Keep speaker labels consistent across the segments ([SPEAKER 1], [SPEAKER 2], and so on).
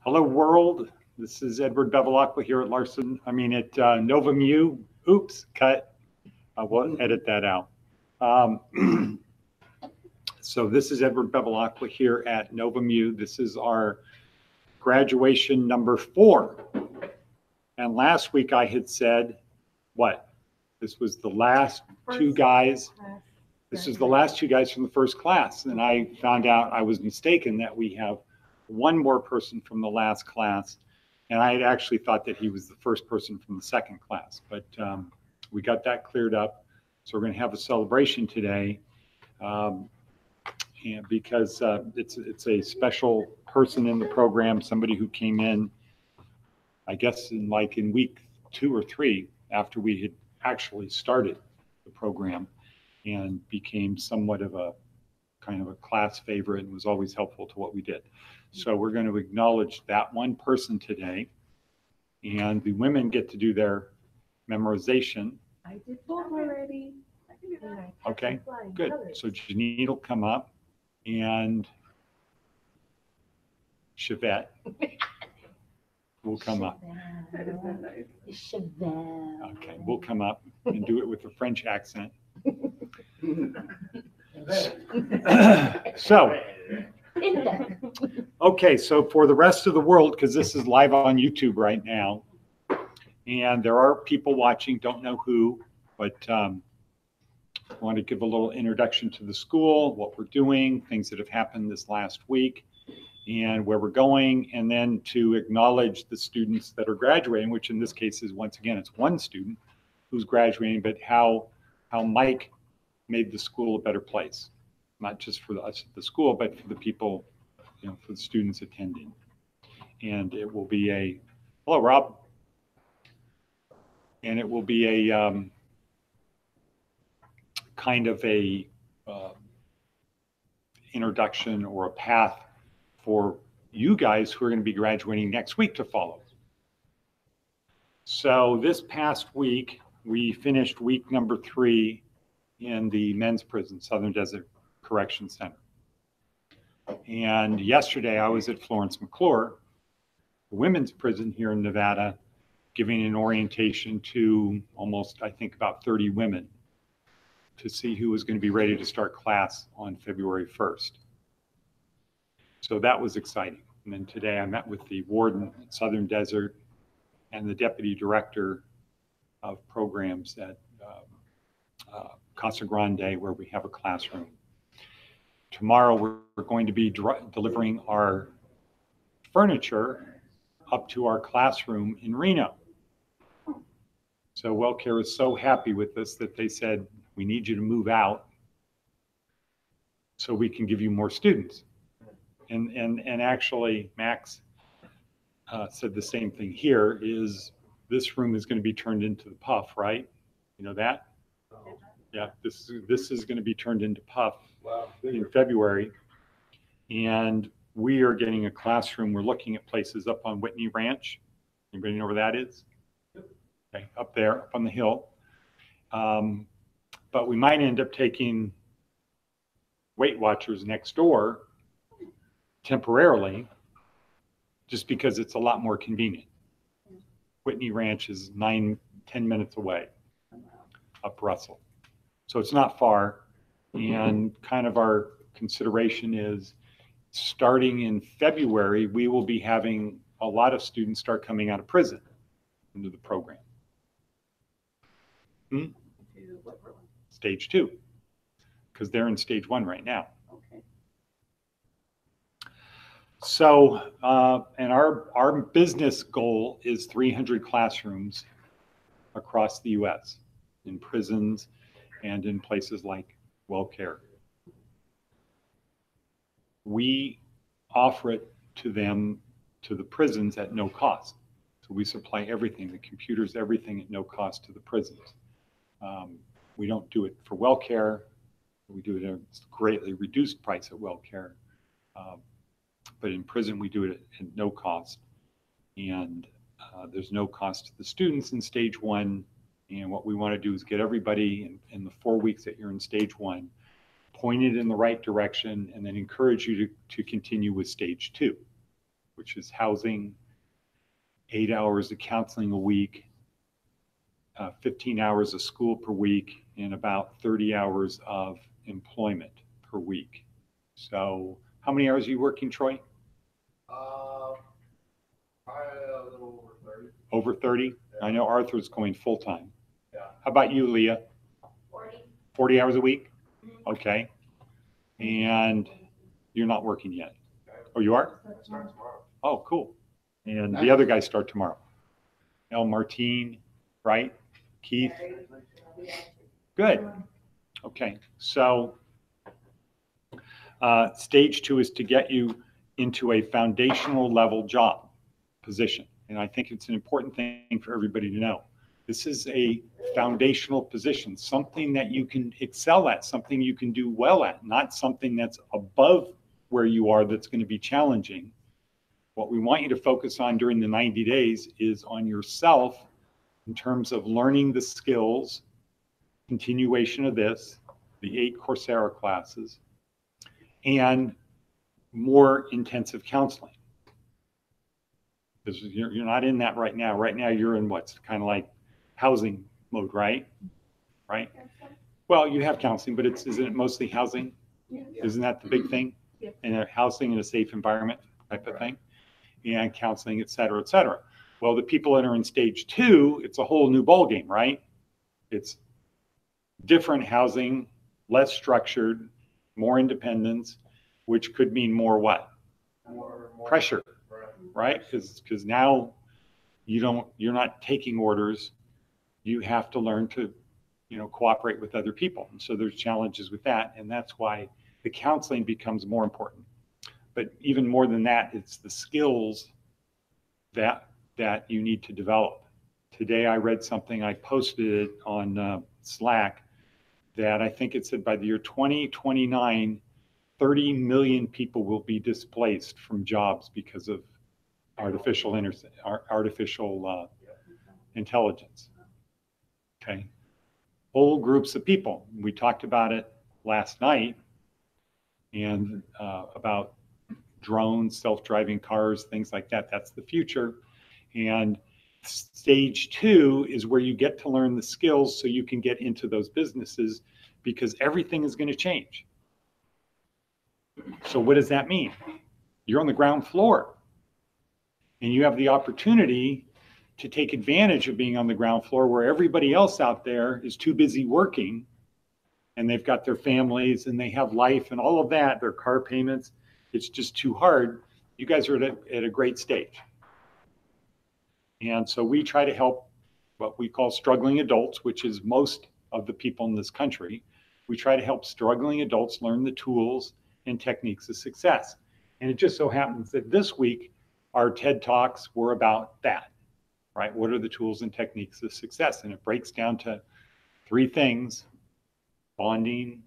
[SPEAKER 1] Hello, world. This is Edward Bevilacqua here at Novum-U. Oops, cut. I will edit that out. So this is Edward Bevilacqua here at Novum-U. This is our graduation number 4. And last week I had said, what? This was the last two guys. This is the last 2 guys from the first class. And I found out I was mistaken, that we have one more person from the last class. And I had actually thought that he was the first person from the second class, but we got that cleared up. So we're going to have a celebration today. And because it's a special person in the program, somebody who came in, I guess in week 2 or 3 after we had actually started the program, and became somewhat of a kind of a class favorite and was always helpful to what we did. So we're going to acknowledge that one person today, and the women get to do their memorization.
[SPEAKER 2] I did both already.
[SPEAKER 1] Okay, good. So Janine will come up, and Chevette will come up. Okay, we'll come up and do it with a French accent. So, okay, so for the rest of the world, because this is live on YouTube right now, and there are people watching, don't know who, but I want to give a little introduction to the school, what we're doing, things that have happened this last week, and where we're going, and then to acknowledge the students that are graduating, which in this case is, once again, it's one student who's graduating, but how Mike made the school a better place, not just for us at the school, but for the people, for the students attending. And it will be a, hello, Rob. And it will be a kind of a introduction or a path for you guys who are going to be graduating next week to follow. So this past week, we finished week number 3 in the men's prison, Southern Desert Correction Center. And yesterday I was at Florence McClure, the women's prison here in Nevada, giving an orientation to almost, I think, about 30 women to see who was going to be ready to start class on February 1st. So that was exciting. And then today I met with the warden at Southern Desert and the deputy director of programs at Casa Grande, where we have a classroom. Tomorrow we're going to be delivering our furniture up to our classroom in Reno. So WellCare is so happy with this that they said, we need you to move out so we can give you more students. And actually Max said the same thing here, is this room is going to be turned into the Puff, right? You know that? Yeah, this is going to be turned into Puff in February. And we are getting a classroom. We're looking at places up on Whitney Ranch. Anybody know where that is? Okay, up there, up on the hill. But we might end up taking Weight Watchers next door temporarily, just because it's a lot more convenient. Whitney Ranch is 9-10 minutes away up Russell. So it's not far, and kind of our consideration is starting in February, we will be having a lot of students start coming out of prison into the program. Stage 2, because they're in stage 1 right now.
[SPEAKER 2] Okay.
[SPEAKER 1] So, and our business goal is 300 classrooms across the U.S. in prisons and in places like WellCare. We offer it to them, to the prisons, at no cost. So we supply everything, the computers, everything, at no cost to the prisons. We don't do it for WellCare. We do it at a greatly reduced price at WellCare. But in prison, we do it at no cost. And there's no cost to the students in stage 1. And what we want to do is get everybody in the 4 weeks that you're in stage 1 pointed in the right direction, and then encourage you to continue with stage 2. which is housing, 8 hours of counseling a week, 15 hours of school per week, and about 30 hours of employment per week. So how many hours are you working, Troy?
[SPEAKER 3] Probably a little over 30.
[SPEAKER 1] Over 30?
[SPEAKER 3] Yeah.
[SPEAKER 1] I know Arthur's going full-time.
[SPEAKER 3] Yeah.
[SPEAKER 1] How about you, Leah?
[SPEAKER 2] 40.
[SPEAKER 1] 40 hours a week? Okay. And you're not working yet? Oh, you are?
[SPEAKER 3] Start tomorrow.
[SPEAKER 1] Oh, cool. And the other guys start tomorrow. El Martin, right? Keith? Good. Okay. So stage 2 is to get you into a foundational level job position. And I think it's an important thing for everybody to know. This is a foundational position, something that you can excel at, something you can do well at, not something that's above where you are that's going to be challenging. What we want you to focus on during the 90 days is on yourself in terms of learning the skills, continuation of this, the 8 Coursera classes, and more intensive counseling. Because you're not in that right now. Right now you're in what's kind of like housing mode, right? Right? Well, you have counseling, but isn't it mostly housing?
[SPEAKER 2] Yeah.
[SPEAKER 1] Isn't that the big thing?
[SPEAKER 2] Yeah.
[SPEAKER 1] And a housing in a safe environment type of thing, and counseling, et cetera, et cetera. Well, the people that are in stage 2, it's a whole new ballgame, right? It's different housing, less structured, more independence, which could mean more what?
[SPEAKER 3] More
[SPEAKER 1] Pressure, right? Because now you're not taking orders. You have to learn to, cooperate with other people. And so there's challenges with that. And that's why the counseling becomes more important. But even more than that, it's the skills that you need to develop. Today I read something, I posted it on Slack, that I think it said by the year 2029, 30 million people will be displaced from jobs because of artificial intelligence. Okay. Whole groups of people. We talked about it last night, and about drones, self-driving cars, things like that. That's the future. And stage 2 is where you get to learn the skills so you can get into those businesses, because everything is going to change. So what does that mean? You're on the ground floor, and you have the opportunity to take advantage of being on the ground floor where everybody else out there is too busy working, and they've got their families and they have life and all of that, their car payments. It's just too hard. You guys are at a great stage. And so we try to help what we call struggling adults, which is most of the people in this country. We try to help struggling adults learn the tools and techniques of success. And it just so happens that this week, our TED Talks were about that, right? What are the tools and techniques of success? And it breaks down to 3 things: bonding,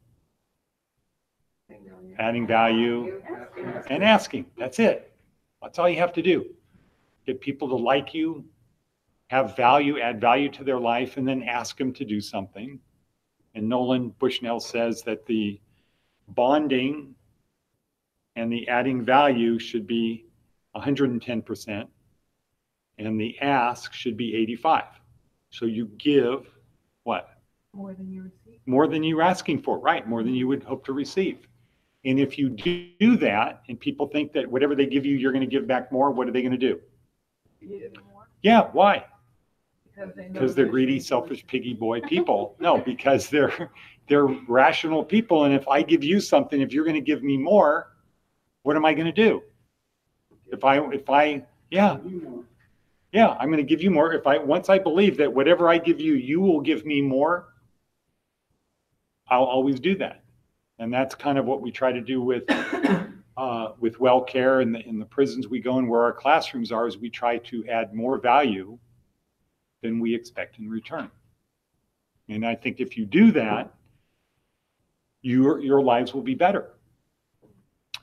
[SPEAKER 1] adding value, and asking. That's it. That's all you have to do. Get people to like you, have value, add value to their life, and then ask them to do something. And Nolan Bushnell says that the bonding and the adding value should be 110%, and the ask should be 85. So you give what?
[SPEAKER 2] More than you receive.
[SPEAKER 1] More than you're asking for, right? More than you would hope to receive. And if you do that, and people think that whatever they give you, you're going to give back more, what are they going to do?
[SPEAKER 2] More.
[SPEAKER 1] Yeah, why?
[SPEAKER 2] Because
[SPEAKER 1] They're greedy, selfish, piggy boy people. No, because they're rational people. And if I give you something, if you're going to give me more, what am I going to do? I'm going to give you more. Once I believe that whatever I give you, you will give me more, I'll always do that. And that's kind of what we try to do with WellCare in the prisons we go in, where our classrooms are, is we try to add more value than we expect in return. And I think if you do that, your lives will be better.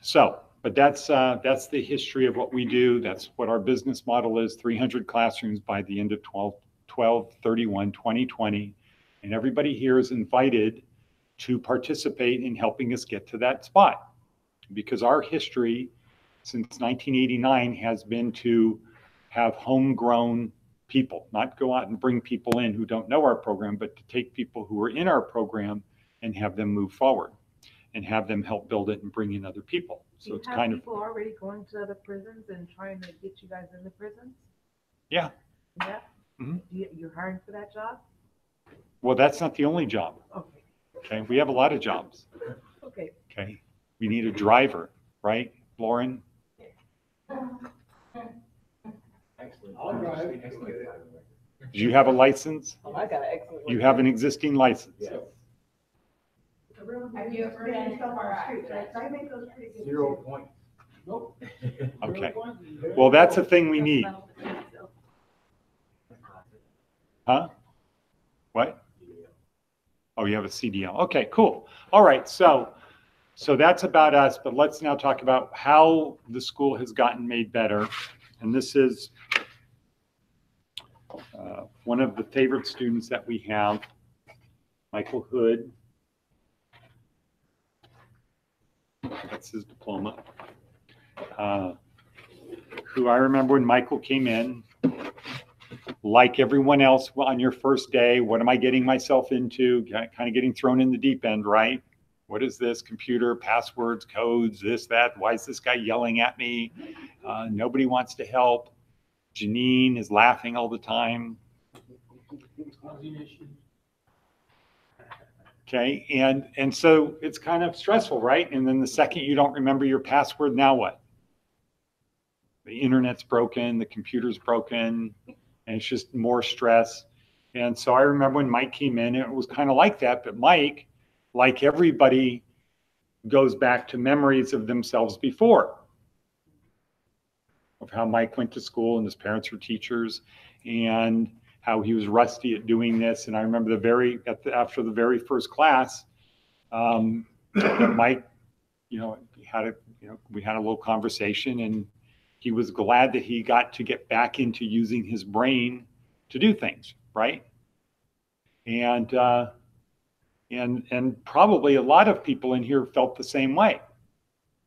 [SPEAKER 1] So, but that's the history of what we do. That's what our business model is: 300 classrooms by the end of 12/31/2020. And everybody here is invited to participate in helping us get to that spot, because our history since 1989 has been to have homegrown people, not go out and bring people in who don't know our program, but to take people who are in our program and have them move forward and have them help build it and bring in other people. So it's kind of,
[SPEAKER 2] people already going to other prisons and trying to get you guys in the prisons?
[SPEAKER 1] yeah.
[SPEAKER 2] Yeah?
[SPEAKER 1] Mhm.
[SPEAKER 2] You're hiring for that job?
[SPEAKER 1] Well, that's not the only job.
[SPEAKER 2] Okay,
[SPEAKER 1] Okay, we have a lot of jobs.
[SPEAKER 2] okay.
[SPEAKER 1] Okay, we need a driver, right, Lauren?
[SPEAKER 3] I'll drive.
[SPEAKER 1] Do you have a license?
[SPEAKER 2] Oh, I got an excellent.
[SPEAKER 1] You have an existing license.
[SPEAKER 3] Yes.
[SPEAKER 2] Have you ever been so far out? I make those pretty good.
[SPEAKER 3] 0 points. Nope.
[SPEAKER 1] Okay. Well, that's a thing we need. Huh? What? Oh, you have a CDL. Okay, cool. All right, so that's about us, but let's now talk about how the school has gotten made better. And this is one of the favorite students that we have, Michael Hood. That's his diploma. Who I remember when Michael came in, like everyone else on your first day, what am I getting myself into? Kind of getting thrown in the deep end, right? What is this? Computer, passwords, codes, this, that. Why is this guy yelling at me? Nobody wants to help. Janine is laughing all the time. Okay, and so it's kind of stressful, right? And then the second you don't remember your password, now what? The internet's broken, the computer's broken, and it's just more stress. And so I remember when Mike came in, it was kind of like that, but Mike, like everybody, goes back to memories of themselves before, of how Mike went to school and his parents were teachers, and how he was rusty at doing this. And I remember after the very first class, that Mike, we had a little conversation, and he was glad that he got to get back into using his brain to do things, right? And probably a lot of people in here felt the same way.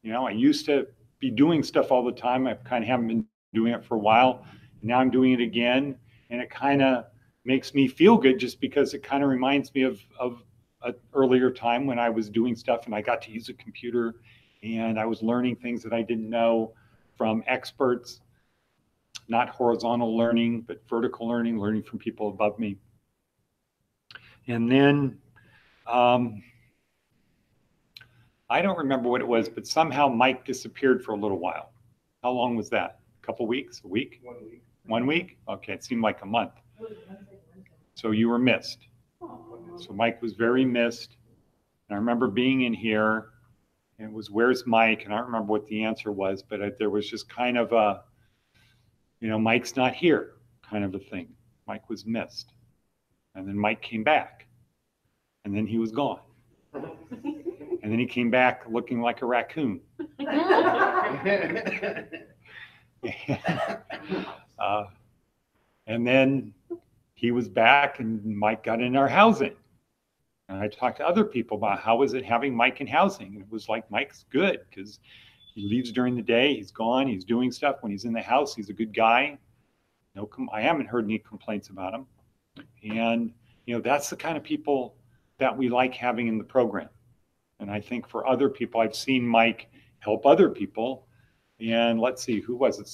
[SPEAKER 1] I used to be doing stuff all the time. I kind of haven't been doing it for a while. Now I'm doing it again. And it kind of makes me feel good just because it kind of reminds me of an earlier time when I was doing stuff and I got to use a computer and I was learning things that I didn't know from experts, not horizontal learning, but vertical learning from people above me. And then I don't remember what it was, but somehow Mike disappeared for a little while. How long was that? A couple weeks? A week?
[SPEAKER 3] 1 week.
[SPEAKER 1] 1 week? Okay, it seemed like a month. So you were missed. So Mike was very missed. And I remember being in here, and it was, where's Mike? And I don't remember what the answer was, but there was just kind of a, Mike's not here kind of a thing. Mike was missed. And then Mike came back. And then he was gone. And then he came back looking like a raccoon. And then he was back and Mike got in our housing. And I talked to other people about how was it having Mike in housing. And it was like, Mike's good because he leaves during the day. He's gone. He's doing stuff. When he's in the house, he's a good guy. I haven't heard any complaints about him. And, that's the kind of people that we like having in the program. And I think for other people, I've seen Mike help other people. And let's see, who was it?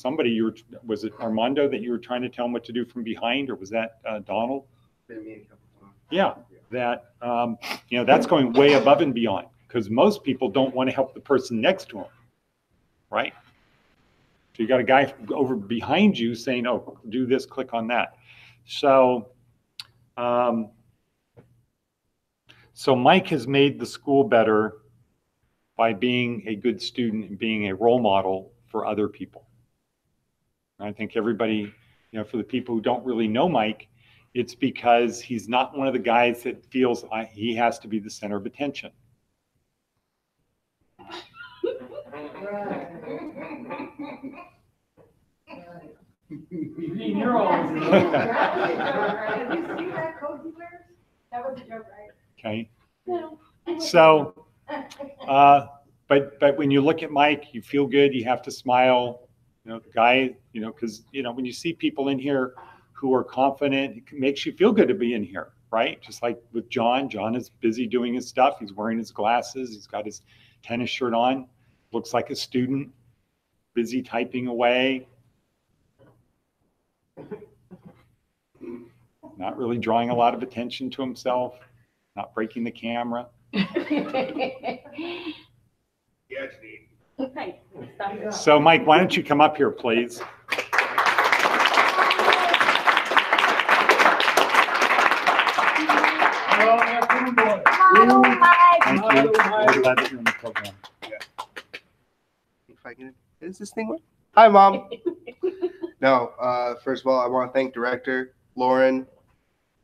[SPEAKER 1] Was it Armando that you were trying to tell him what to do from behind, or was that Donald?
[SPEAKER 3] Been me a couple times.
[SPEAKER 1] Yeah, that's going way above and beyond because most people don't want to help the person next to them, right? So you got a guy over behind you saying, oh, do this, click on that. So, so Mike has made the school better by being a good student and being a role model for other people. And I think everybody, for the people who don't really know Mike, it's because he's not one of the guys that feels he has to be the center of attention.
[SPEAKER 4] You're always in
[SPEAKER 2] Did you see that code he wears? That was a joke, right?
[SPEAKER 1] Okay. So, but but when you look at Mike, you feel good. You have to smile. You know, the guy, you know, because, you know, when you see people in here who are confident, it makes you feel good to be in here, right? Just like with John. John is busy doing his stuff. He's wearing his glasses. He's got his tennis shirt on. Looks like a student, busy typing away. Not really drawing a lot of attention to himself. Not breaking the camera.
[SPEAKER 4] Okay, stop it.
[SPEAKER 1] So, Mike, why don't you come up here, please? Thank you. We're glad that you're in the program.
[SPEAKER 5] If I can, is this thing work? Hi, Mom. No, first of all, I want to thank Director, Lauren,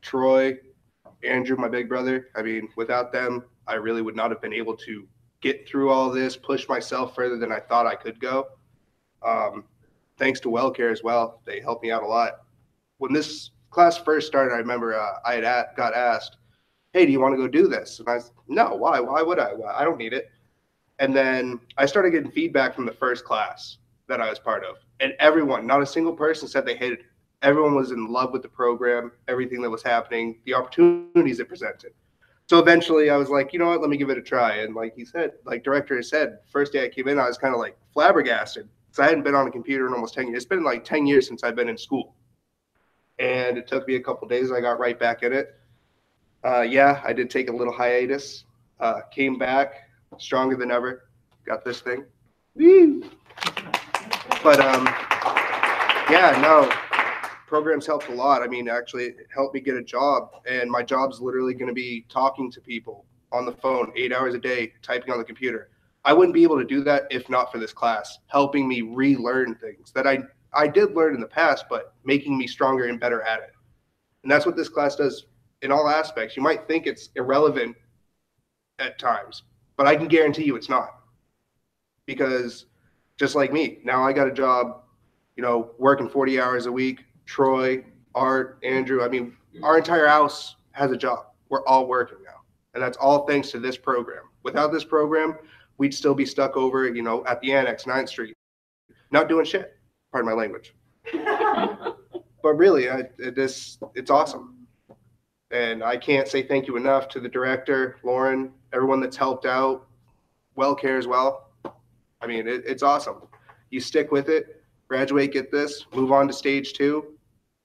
[SPEAKER 5] Troy, Andrew, my big brother. I mean, without them, I really would not have been able to get through all this, push myself further than I thought I could go. Thanks to WellCare as well. They helped me out a lot. When this class first started, I remember got asked, hey, do you want to go do this? And I said, no, why? Why would I? Well, I don't need it. And then I started getting feedback from the first class that I was part of. And everyone, not a single person said they hated it. Everyone was in love with the program, everything that was happening, the opportunities it presented. So eventually I was like, you know what, let me give it a try. And like he said, like Director has said, first day I came in, I was kind of like flabbergasted because I hadn't been on a computer in almost 10 years. It's been like 10 years since I've been in school. And it took me a couple days. I got right back in it. Yeah, I did take a little hiatus, came back stronger than ever, got this thing. Woo! But yeah, no, programs helped a lot. I mean, actually it helped me get a job, and my job's literally going to be talking to people on the phone 8 hours a day, typing on the computer. I wouldn't be able to do that if not for this class, helping me relearn things that I did learn in the past, but making me stronger and better at it. And that's what this class does in all aspects. You might think it's irrelevant at times, but I can guarantee you it's not. Because just like me, now I got a job, you know, working 40 hours a week. Troy, Art, Andrew, I mean, our entire house has a job. We're all working now. And that's all thanks to this program. Without this program, we'd still be stuck over, you know, at the Annex, 9th Street, not doing shit. Pardon my language. But really, it's awesome. And I can't say thank you enough to the director, Lauren, everyone that's helped out, WellCare as well. I mean, it's awesome. You stick with it, graduate, get this, move on to stage 2.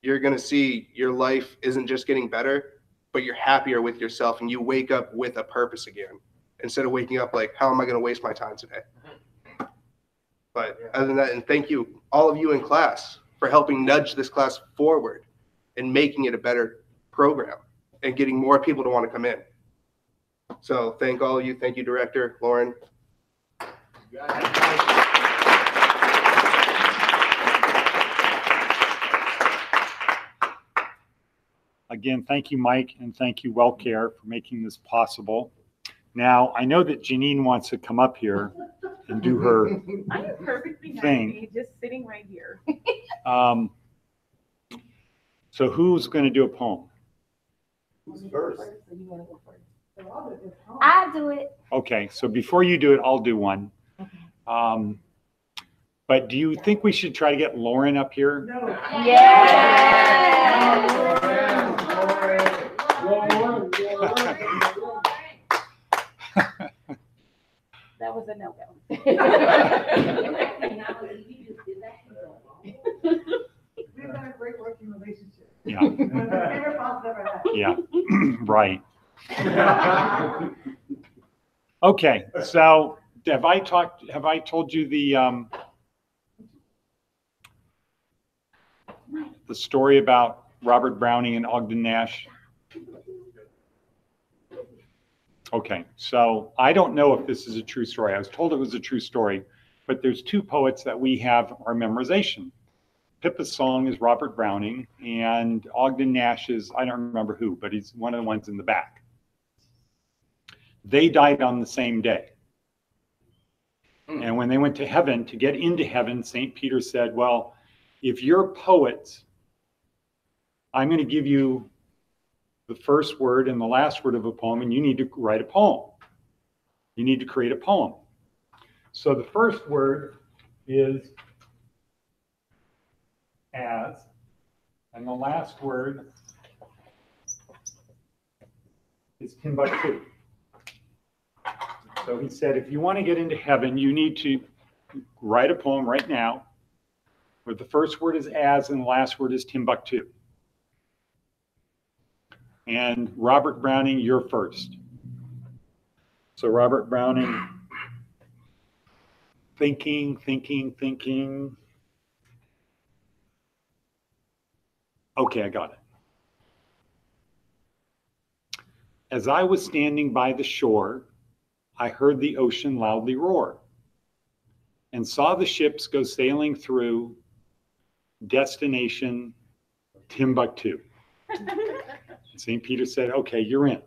[SPEAKER 5] You're going to see your life isn't just getting better, but you're happier with yourself, and you wake up with a purpose again, instead of waking up like, how am I going to waste my time today? But other than that, and thank you, all of you in class, for helping nudge this class forward and making it a better program and getting more people to want to come in. So thank all of you. Thank you, Director, Lauren.
[SPEAKER 1] Again, thank you, Mike, and thank you, WellCare, for making this possible. Now, I know that Janine wants to come up here and do her
[SPEAKER 2] I am perfectly
[SPEAKER 1] thing.
[SPEAKER 2] happy just sitting right here.
[SPEAKER 1] So who's going to do a poem?
[SPEAKER 3] First.
[SPEAKER 4] I do it.
[SPEAKER 1] Okay, so before you do it, I'll do one. But do you think we should try to get Lauren up here?
[SPEAKER 2] No.
[SPEAKER 4] Yeah. That was a no-go.
[SPEAKER 2] We've got a great working relationship.
[SPEAKER 1] Yeah,
[SPEAKER 2] One of the favorite boss I've ever had.
[SPEAKER 1] yeah, right. Okay, so have I told you the story about Robert Browning and Ogden Nash? Okay, so I don't know if this is a true story. I was told it was a true story, but there's 2 poets that we have our memorization. Pippa's song is Robert Browning, and Ogden Nash is, I don't remember who, but he's one of the ones in the back. They died on the same day. And when they went to heaven, to get into heaven, St. Peter said, well, if you're poets, I'm going to give you the first word and the last word of a poem, and you need to write a poem. You need to create a poem. So the first word is as, and the last word is Timbuktu. So he said, if you want to get into heaven, you need to write a poem right now where the first word is as and the last word is Timbuktu. And Robert Browning, you're first. So Robert Browning, thinking. Okay, I got it. As I was standing by the shore, I heard the ocean loudly roar and saw the ships go sailing through destination Timbuktu. St. Peter said, okay, you're in.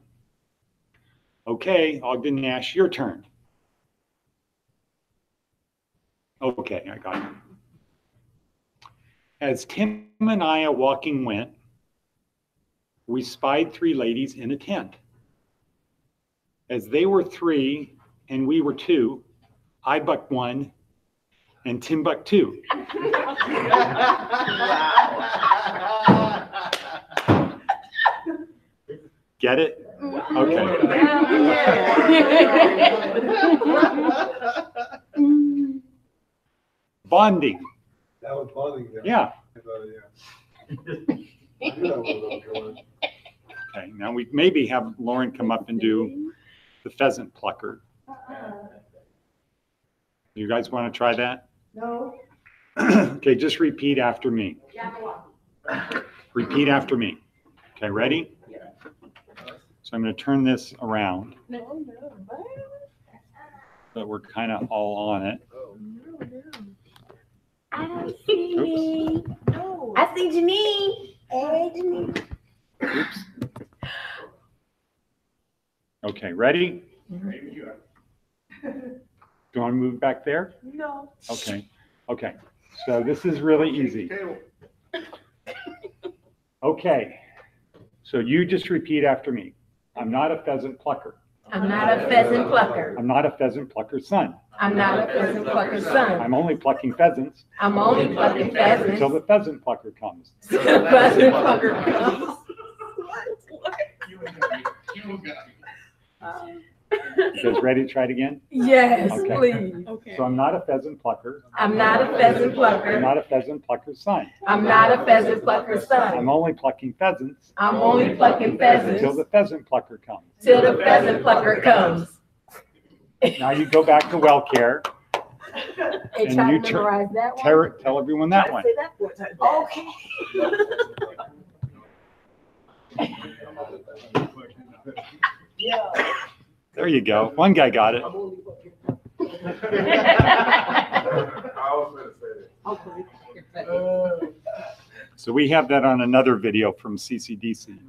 [SPEAKER 1] Okay, Ogden Nash, your turn. Okay, I got it. As Tim and I a walking went, we spied 3 ladies in a tent. As they were 3 and we were 2, I bucked 1 and Timbuktu. Get it? Okay. Bonding.
[SPEAKER 3] That was bonding.
[SPEAKER 1] Yeah.
[SPEAKER 3] I thought, I knew that was going.
[SPEAKER 1] Okay, now we maybe have Lauren come up and do the pheasant plucker. You guys want to try that?
[SPEAKER 2] No.
[SPEAKER 1] Okay, just repeat after me. Repeat after me. Okay, ready? So I'm going to turn this around so we're kind of all on it.
[SPEAKER 4] I see.
[SPEAKER 2] No.
[SPEAKER 4] I see Janine. Hey, Janine.
[SPEAKER 1] Oops. Okay, ready? Do you want to move back there?
[SPEAKER 2] No.
[SPEAKER 1] Okay. Okay. So this is really easy. Okay. So you just repeat after me. I'm not a pheasant plucker.
[SPEAKER 4] I'm not a pheasant plucker.
[SPEAKER 1] I'm not a pheasant plucker's son.
[SPEAKER 4] I'm not a pheasant plucker's son.
[SPEAKER 1] I'm only plucking pheasants
[SPEAKER 4] I'm only plucking pheasants.
[SPEAKER 1] until the pheasant plucker comes.
[SPEAKER 4] Till the pheasant plucker comes.
[SPEAKER 1] You guys ready to try it again?
[SPEAKER 4] Yes,
[SPEAKER 1] Okay.
[SPEAKER 4] please.
[SPEAKER 1] So I'm not a pheasant plucker.
[SPEAKER 4] I'm not a pheasant
[SPEAKER 1] I'm
[SPEAKER 4] plucker.
[SPEAKER 1] not a pheasant plucker's son.
[SPEAKER 4] I'm not a pheasant plucker's
[SPEAKER 1] I'm
[SPEAKER 4] son.
[SPEAKER 1] only plucking pheasants
[SPEAKER 4] I'm only plucking
[SPEAKER 1] until
[SPEAKER 4] pheasants
[SPEAKER 1] the pheasant plucker comes.
[SPEAKER 4] till the pheasant plucker comes.
[SPEAKER 1] Now you go back to WellCare.
[SPEAKER 4] And
[SPEAKER 1] And
[SPEAKER 4] try
[SPEAKER 1] you
[SPEAKER 4] to memorize that one.
[SPEAKER 1] Tell everyone that one.
[SPEAKER 2] Say that 4 times.
[SPEAKER 4] Okay.
[SPEAKER 2] Yeah.
[SPEAKER 1] There you go. One guy got it.
[SPEAKER 3] I was going to say that.
[SPEAKER 1] So we have that on another video from CCDC,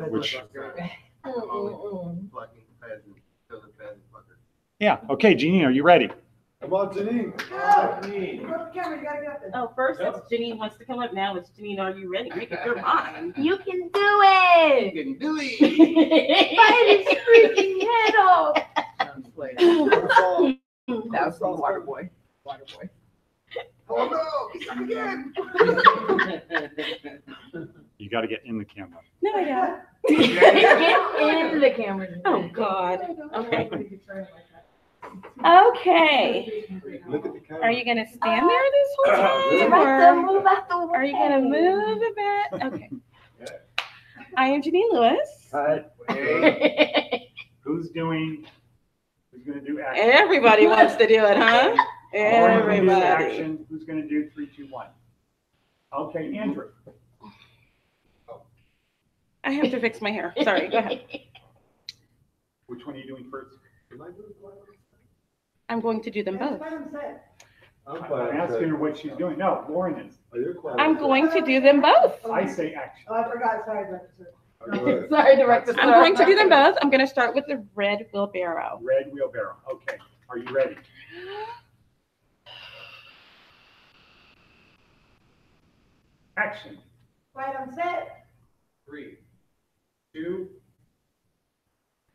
[SPEAKER 1] which, yeah. Okay, Jeannie, are you ready?
[SPEAKER 3] Come on, Janine.
[SPEAKER 2] Go to the camera, you gotta get up there.
[SPEAKER 6] Oh, first it's Janine wants to come up. Now it's Janine, are you ready? Make up your mind.
[SPEAKER 4] You can do it.
[SPEAKER 5] You can do it.
[SPEAKER 4] Bite his freaking head off.
[SPEAKER 2] That was from Water Boy. Water Boy.
[SPEAKER 5] Oh no, he's coming again.
[SPEAKER 1] You got to get in the camera.
[SPEAKER 6] No, I don't.
[SPEAKER 4] Get in the camera.
[SPEAKER 6] Oh, God. Okay.
[SPEAKER 2] Okay.
[SPEAKER 6] Okay.
[SPEAKER 3] Look at the camera.
[SPEAKER 6] Are you going to stand there this whole time?
[SPEAKER 4] Right there,
[SPEAKER 6] Or
[SPEAKER 4] move out the way.
[SPEAKER 6] are you going to move a bit? Okay. I am Janine Lewis.
[SPEAKER 5] Hey,
[SPEAKER 1] Who's going to do action?
[SPEAKER 6] Everybody wants to do it, huh?
[SPEAKER 1] Lauren's gonna do
[SPEAKER 6] Everybody.
[SPEAKER 1] action. Who's going to do 3, 2, 1? Okay, Andrew.
[SPEAKER 6] I have to fix my hair. Sorry, go ahead.
[SPEAKER 1] Which one are you doing first?
[SPEAKER 6] I'm going to do them both.
[SPEAKER 1] I'm asking her what she's doing. No, Lauren is.
[SPEAKER 6] I'm going to do them both.
[SPEAKER 1] I say action.
[SPEAKER 2] Oh, I forgot, sorry, Director.
[SPEAKER 4] Sorry, Director.
[SPEAKER 6] I'm going to do them both. I'm going to start with the red wheelbarrow.
[SPEAKER 1] Red wheelbarrow. Okay. Are you ready? Action.
[SPEAKER 2] Right on set.
[SPEAKER 1] 3, 2.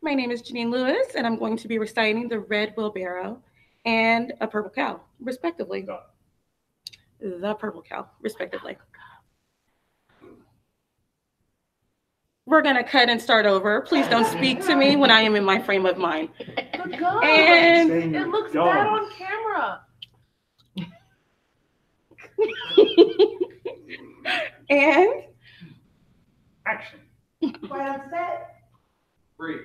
[SPEAKER 6] My name is Janine Lewis, and I'm going to be reciting the red wheelbarrow and a purple cow, respectively. The purple cow, respectively. We're going to cut and start over. Please don't speak to me when I am in my frame of mind.
[SPEAKER 2] Good God.
[SPEAKER 6] And
[SPEAKER 2] It looks bad on camera.
[SPEAKER 6] and
[SPEAKER 1] Action.
[SPEAKER 2] Right on set.
[SPEAKER 3] 3,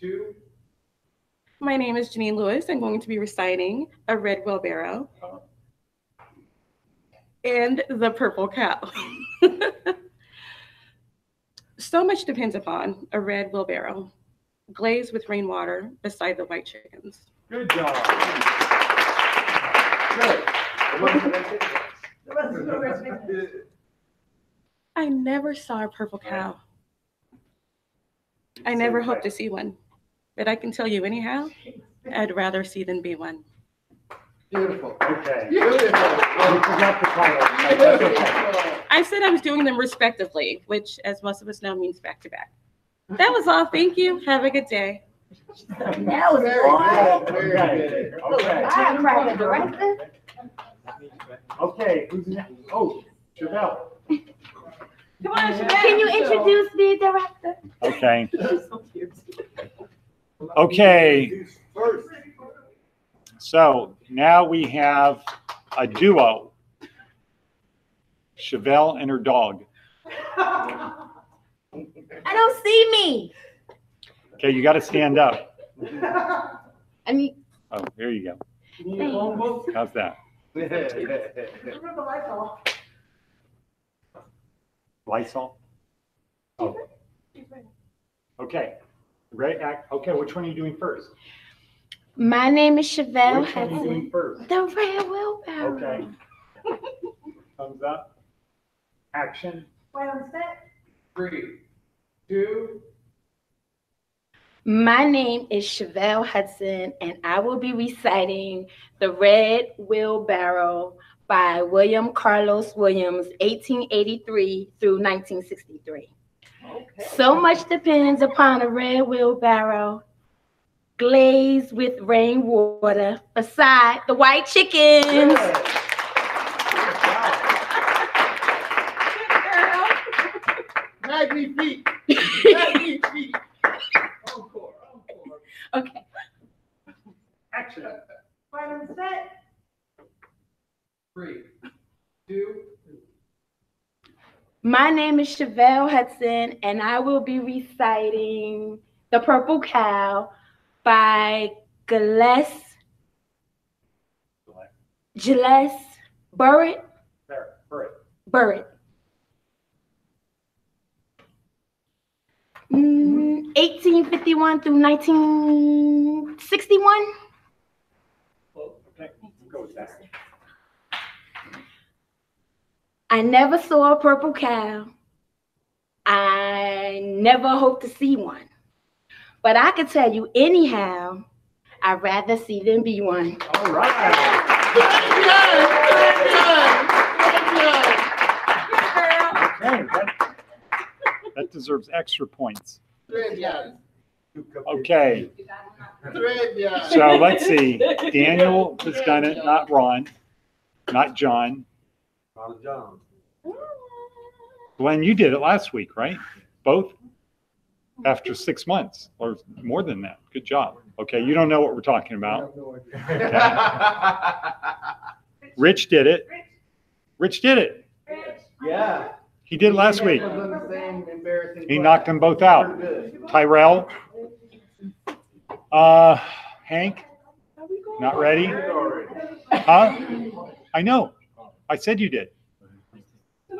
[SPEAKER 3] 2.
[SPEAKER 6] my name is Janine Lewis. I'm going to be reciting a red wheelbarrow and the purple cow. So much depends upon a red wheelbarrow, glazed with rainwater beside the white chickens.
[SPEAKER 1] Good job.
[SPEAKER 6] I never saw a purple cow. I never hope to see one, but I can tell you anyhow, I'd rather see than be one.
[SPEAKER 5] Beautiful.
[SPEAKER 1] Okay.
[SPEAKER 5] Beautiful.
[SPEAKER 1] We forgot the title. That's okay.
[SPEAKER 6] I said I was doing them respectively, which, as most of us know, means back to back. That was all. Thank you. Have a good day.
[SPEAKER 4] That was
[SPEAKER 5] Very
[SPEAKER 4] boy.
[SPEAKER 5] good. Very good.
[SPEAKER 1] Okay.
[SPEAKER 4] Firecracker director.
[SPEAKER 1] Okay. Who's next? Oh, Chevelle.
[SPEAKER 2] Come on, Shabbat.
[SPEAKER 4] Can you introduce the director?
[SPEAKER 1] Okay. Okay. So now we have a duo. Chevelle and her dog.
[SPEAKER 4] I don't see me.
[SPEAKER 1] Okay, you got to stand up.
[SPEAKER 4] I mean,
[SPEAKER 1] Oh, there you go.
[SPEAKER 4] thanks.
[SPEAKER 1] How's that?
[SPEAKER 2] Remember the lights off.
[SPEAKER 1] Lysol? Oh. Okay. Right. Okay, which one are you doing first?
[SPEAKER 4] My name is Chevelle
[SPEAKER 1] Which one are you doing
[SPEAKER 4] Hudson.
[SPEAKER 1] first?
[SPEAKER 4] The red wheelbarrow.
[SPEAKER 1] Okay. Thumbs up. Action.
[SPEAKER 2] Right on set.
[SPEAKER 3] 3, 2.
[SPEAKER 4] My name is Chevelle Hudson, and I will be reciting The Red Wheelbarrow by William Carlos Williams, 1883 through 1963.
[SPEAKER 2] Okay.
[SPEAKER 4] So much depends upon a red wheelbarrow, glazed with rainwater beside the white chickens.
[SPEAKER 5] Magnifique. Magnifique.
[SPEAKER 3] Encore.
[SPEAKER 4] Okay.
[SPEAKER 1] Action.
[SPEAKER 2] Right on set.
[SPEAKER 3] 3, 2.
[SPEAKER 4] My name is Chevelle Hudson, and I will be reciting The Purple Cow by Gilles Burritt.
[SPEAKER 1] There, Burritt.
[SPEAKER 4] Burritt. 1851 through 1961.
[SPEAKER 1] Okay, go with that.
[SPEAKER 4] I never saw a purple cow. I never hope to see one. But I can tell you anyhow, I'd rather see than be one.
[SPEAKER 1] All right. Okay, that deserves extra points. Okay, so let's see. Daniel has done it, not Ron, not John. Glenn, you did it last week, right? Both? After 6 months or more than that. Good job. Okay, you don't know what we're talking about. Rich did it. Rich did it.
[SPEAKER 5] Yeah.
[SPEAKER 1] He did it last week. He
[SPEAKER 5] He
[SPEAKER 1] knocked them both out. Tyrell. Hank, not ready? Huh? I know. I said you did.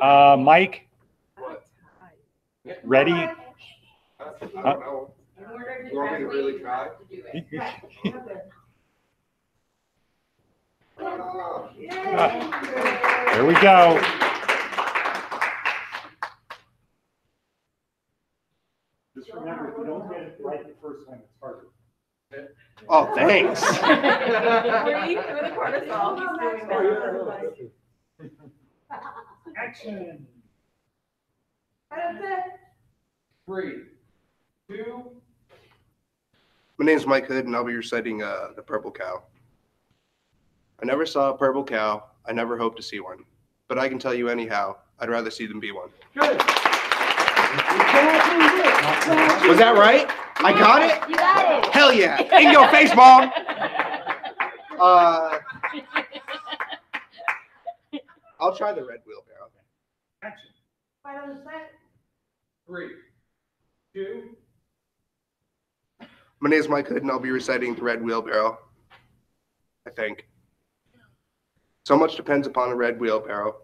[SPEAKER 1] Mike, ready?
[SPEAKER 5] I don't know. You want me to really try?
[SPEAKER 1] There we go. Just remember, if you don't get it right the first time, it's harder.
[SPEAKER 5] Oh, thanks.
[SPEAKER 1] Action.
[SPEAKER 2] Right on set.
[SPEAKER 3] 3, 2.
[SPEAKER 5] My name is Mike Hood, and I'll be reciting The Purple Cow. I never saw a purple cow. I never hope to see one. But I can tell you anyhow, I'd rather see them be one.
[SPEAKER 1] Good.
[SPEAKER 5] Was that right? I got it?
[SPEAKER 4] You got it.
[SPEAKER 5] Hell yeah. In your face, Mom. I'll try the red wheelbarrow.
[SPEAKER 1] Action.
[SPEAKER 2] Right on the set.
[SPEAKER 1] 3, 2.
[SPEAKER 5] My name is Mike Hood, and I'll be reciting The Red Wheelbarrow, I think. So much depends upon a red wheelbarrow,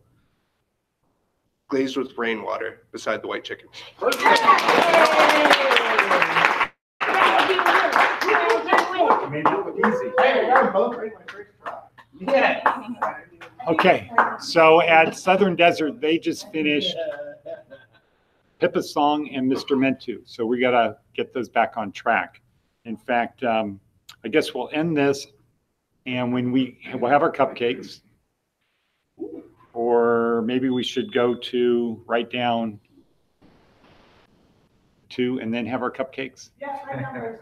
[SPEAKER 5] glazed with rainwater beside the white chickens.
[SPEAKER 1] Made that look easy. Okay, so at Southern Desert, they just finished Pippa's song and Mr. Mentu. So we gotta get those back on track. In fact, I guess we'll end this, and when we'll have our cupcakes, or maybe we should go to write down 2 and then have our cupcakes.
[SPEAKER 2] Yeah, I know.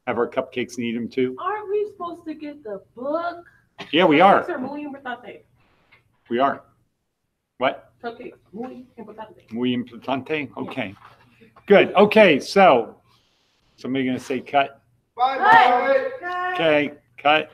[SPEAKER 1] Have our cupcakes and eat them too.
[SPEAKER 2] Aren't we supposed to get the book?
[SPEAKER 1] Yeah, we are.
[SPEAKER 6] Sir, muy importante.
[SPEAKER 1] We are. What?
[SPEAKER 6] Cupcakes, muy importante.
[SPEAKER 1] Muy importante? Okay. Good. Okay, so somebody gonna say cut?
[SPEAKER 5] Bye, bye.
[SPEAKER 1] Okay, cut.